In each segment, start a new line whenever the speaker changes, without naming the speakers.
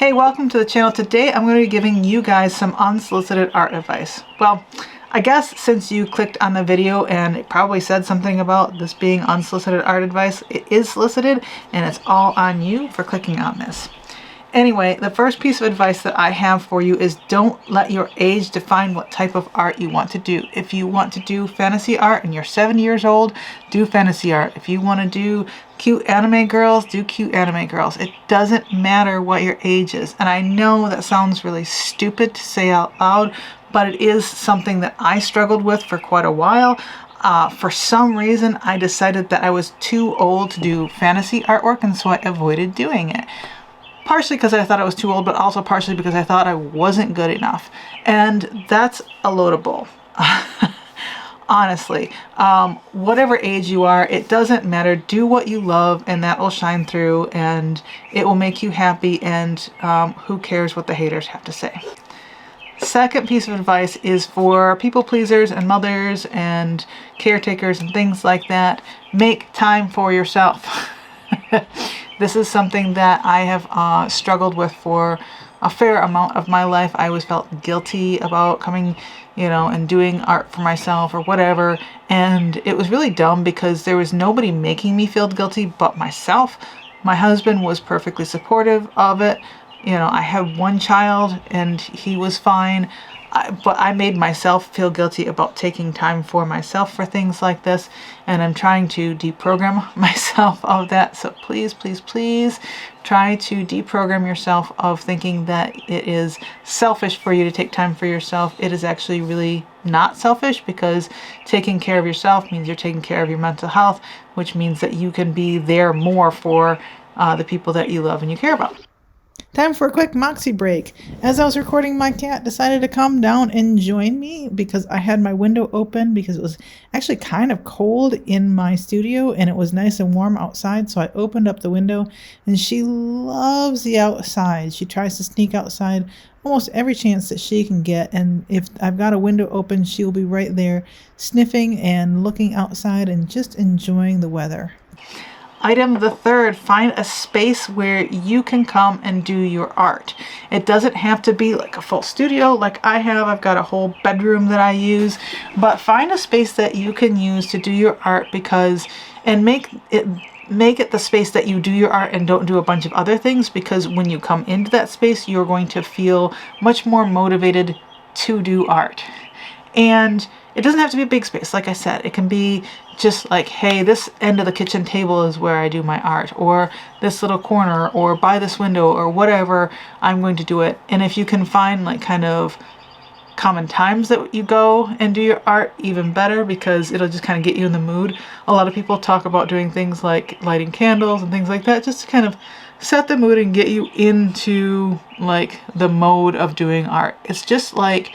Hey, welcome to the channel. Today I'm going to be giving you guys some unsolicited art advice. Well, I guess since you clicked on the video and it probably said something about this being unsolicited art advice, it is solicited and it's all on you for clicking on this. Anyway, the first piece of advice that I have for you is don't let your age define what type of art you want to do. If you want to do fantasy art and you're 7 years old, do fantasy art. If you want to do cute anime girls, do cute anime girls. It doesn't matter what your age is. And I know that sounds really stupid to say out loud, but it is something that I struggled with for quite a while. For some reason, I decided that I was too old to do fantasy artwork, and so I avoided doing it. Partially because I thought I was too old, but also partially because I thought I wasn't good enough. And that's a load of bull. Honestly, whatever age you are, it doesn't matter. Do what you love and that will shine through and it will make you happy, and who cares what the haters have to say. Second piece of advice is for people pleasers and mothers and caretakers and things like that. Make time for yourself. This is something that I have struggled with for a fair amount of my life. I always felt guilty about coming, and doing art for myself or whatever. And it was really dumb because there was nobody making me feel guilty but myself. My husband was perfectly supportive of it. I had one child and he was fine. But I made myself feel guilty about taking time for myself for things like this, and I'm trying to deprogram myself of that. So please, please, please try to deprogram yourself of thinking that it is selfish for you to take time for yourself. It is actually really not selfish, because taking care of yourself means you're taking care of your mental health, which means that you can be there more for the people that you love and you care about.
Time for a quick Moxie break. As I was recording, my cat decided to come down and join me because I had my window open because it was actually kind of cold in my studio and it was nice and warm outside. So I opened up the window and she loves the outside. She tries to sneak outside almost every chance that she can get. And if I've got a window open, she'll be right there sniffing and looking outside and just enjoying the weather.
Item the third, find a space where you can come and do your art. It doesn't have to be like a full studio like I have. I've got a whole bedroom that I use, but find a space that you can use to do your art, and make it the space that you do your art and don't do a bunch of other things, because when you come into that space, you're going to feel much more motivated to do art. And it doesn't have to be a big space. Like I said, it can be just like, hey, this end of the kitchen table is where I do my art, or this little corner, or by this window, or whatever, I'm going to do it. And if you can find like kind of common times that you go and do your art, even better, because it'll just kind of get you in the mood. A lot of people talk about doing things like lighting candles and things like that, just to kind of set the mood and get you into like the mode of doing art. It's just like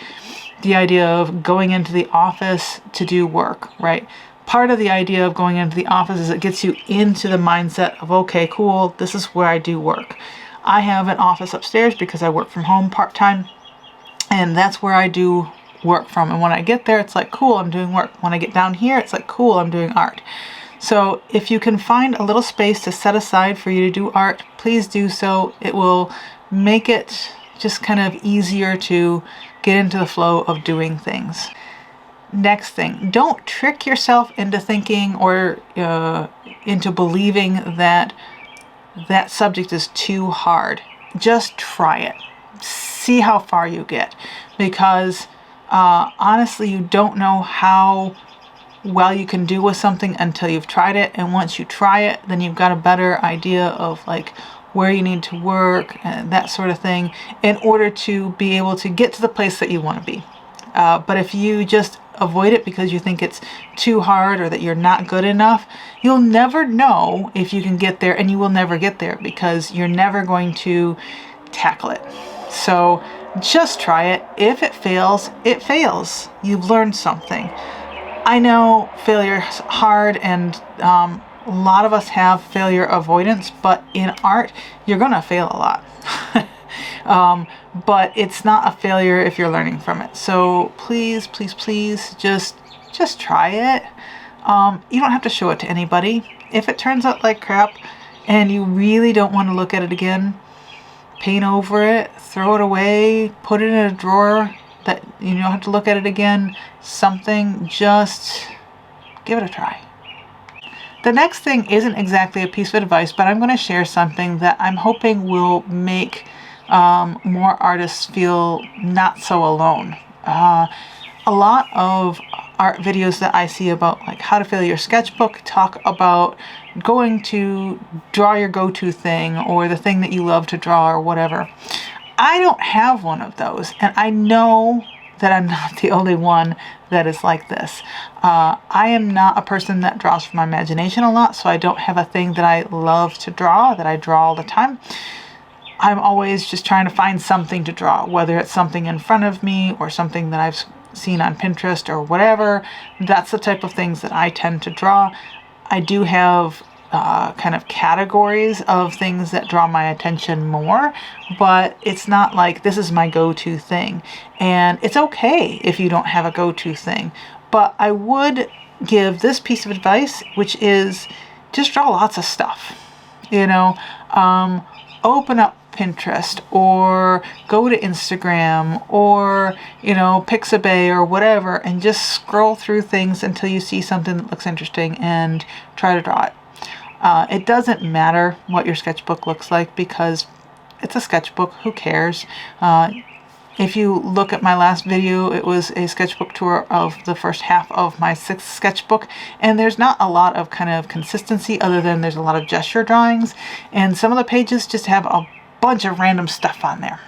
the idea of going into the office to do work, right? Part of the idea of going into the office is it gets you into the mindset of, okay, cool, this is where I do work. I have an office upstairs because I work from home part-time, and that's where I do work from. And when I get there, it's like, cool, I'm doing work. When I get down here, it's like, cool, I'm doing art. So if you can find a little space to set aside for you to do art, please do so. It will make it just kind of easier to get into the flow of doing things. Next thing, don't trick yourself into thinking or into believing that that subject is too hard. Just try it. See how far you get, because honestly, you don't know how well you can do with something until you've tried it. And once you try it, then you've got a better idea of like where you need to work and that sort of thing in order to be able to get to the place that you want to be. But if you just avoid it because you think it's too hard or that you're not good enough, you'll never know if you can get there, and you will never get there because you're never going to tackle it. So just try it. If it fails, it fails. You've learned something. I know failure is hard, and a lot of us have failure avoidance, but in art, you're going to fail a lot. But it's not a failure if you're learning from it. So please, please, please, just try it. You don't have to show it to anybody. If it turns out like crap and you really don't want to look at it again, paint over it, throw it away, put it in a drawer that you don't have to look at it again, something, just give it a try. The next thing isn't exactly a piece of advice, but I'm going to share something that I'm hoping will make more artists feel not so alone. A lot of art videos that I see about like how to fill your sketchbook talk about going to draw your go-to thing or the thing that you love to draw or whatever. I don't have one of those, and I know that I'm not the only one that is like this. I am not a person that draws from my imagination a lot, so I don't have a thing that I love to draw, that I draw all the time. I'm always just trying to find something to draw, whether it's something in front of me or something that I've seen on Pinterest or whatever. That's the type of things that I tend to draw. I do have kind of categories of things that draw my attention more, but it's not like this is my go-to thing. And it's okay if you don't have a go-to thing, but I would give this piece of advice, which is just draw lots of stuff. Open up Pinterest or go to Instagram or Pixabay or whatever, and just scroll through things until you see something that looks interesting and try to draw it. It doesn't matter what your sketchbook looks like because it's a sketchbook. Who cares? If you look at my last video, it was a sketchbook tour of the first half of my 6th sketchbook, and there's not a lot of kind of consistency other than there's a lot of gesture drawings, and some of the pages just have a bunch of random stuff on there.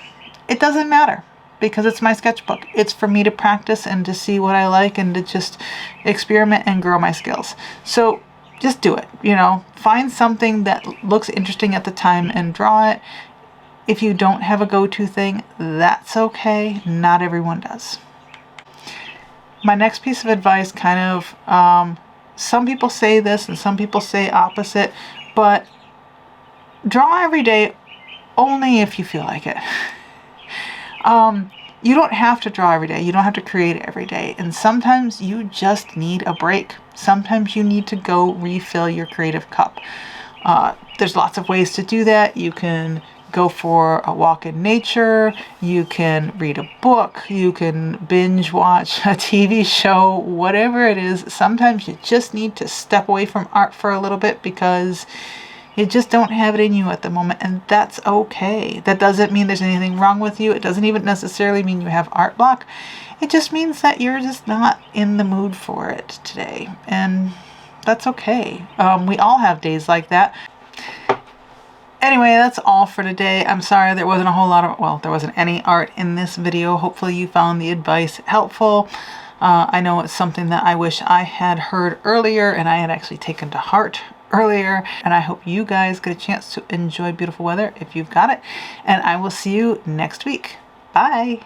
It doesn't matter because it's my sketchbook. It's for me to practice and to see what I like and to just experiment and grow my skills. So just do it, find something that looks interesting at the time and draw it. If you don't have a go-to thing, that's okay. Not everyone does. My next piece of advice kind of, some people say this and some people say opposite, but draw every day only if you feel like it. You don't have to draw every day. You don't have to create every day. And sometimes you just need a break. Sometimes you need to go refill your creative cup. There's lots of ways to do that. You can go for a walk in nature. You can read a book. You can binge watch a TV show, whatever it is. Sometimes you just need to step away from art for a little bit because you just don't have it in you at the moment, and that's okay. That doesn't mean there's anything wrong with you. It doesn't even necessarily mean you have art block. It just means that you're just not in the mood for it today, and that's okay. We all have days like that. Anyway, that's all for today. I'm sorry there wasn't a whole lot of, well, there wasn't any art in this video. Hopefully you found the advice helpful. I know it's something that I wish I had heard earlier and I had actually taken to heart earlier, and I hope you guys get a chance to enjoy beautiful weather if you've got it, and I will see you next week. Bye.